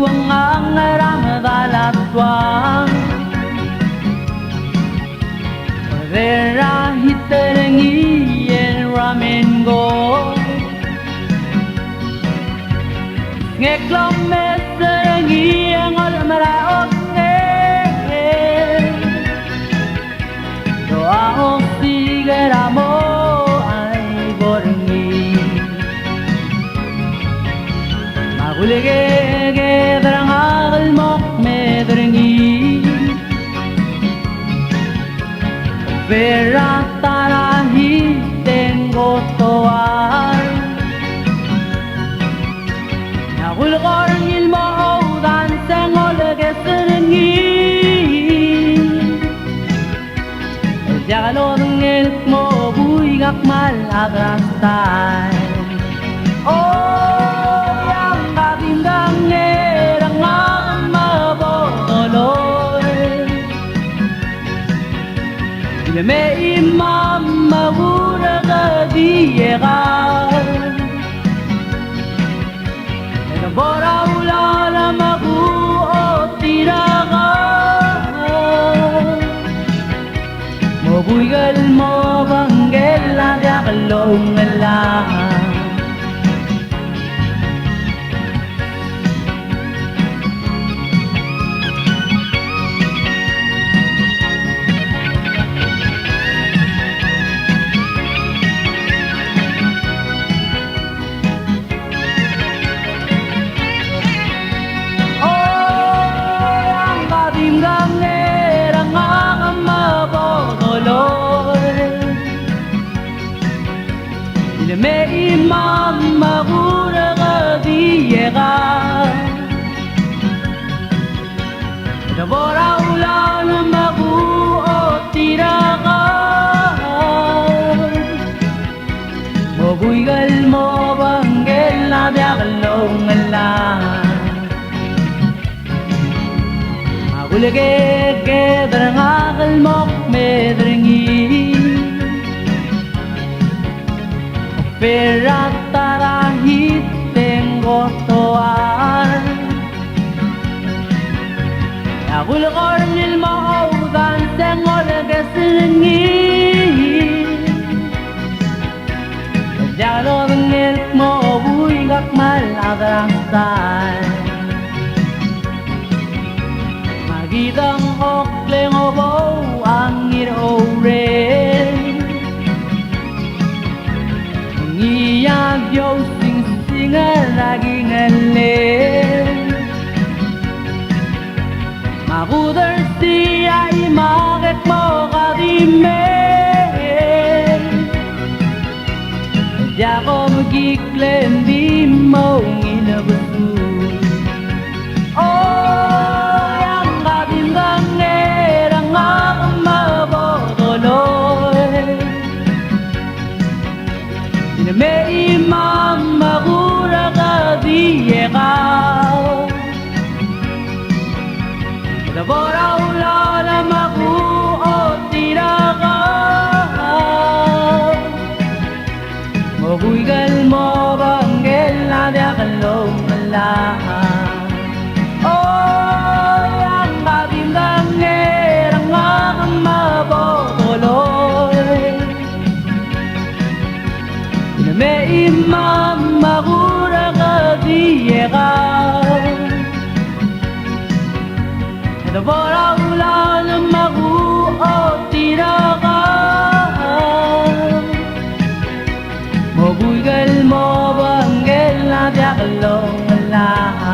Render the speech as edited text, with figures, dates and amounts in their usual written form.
ang Ramadalatuang Vera hiterengi en ramen go Ngeklom meserengi ang olmaraot Doa o sigaramo ay borengi Magulige darang almok medrengi Vera tarahi tengo toar Nagulgor ilmo dan sengol geserengi Jalo ngel mo buigak malagrastan Oh yang kabindang ngerang mabotoloy Me imam magura kadiegan Bora ulala magu o tiragan Mobuigal mo banggela dia kalong alahan Me imam magura kadiyega Dabora ulan magu o tiraga Mobuigal mo banggel na biakalong alam Magulagig darang akal mok medrengi Pero tarahit tengo toar Nagulgor nilmo dan tengol geserengi Jalo ngel mo buigak malagrastan Magidang okleng obo ang irore Iyag yo sing-singan lagi ngalen Magudar siya imakit mo kadimen Diya ko magiklen di mo nginabasu Oh, yang kabindang ngerang akong mabotoloy Me imam magura kadiyega Dabora ulala magu o tiraga Mobuigal mo banggel na dia kalong malahan Oh, yang kabindang ngerang akong mabotoloy Me imam magura kadiyega Dabora ulan magu o tiraga Mobuigal mo banggel na dia kalong alahan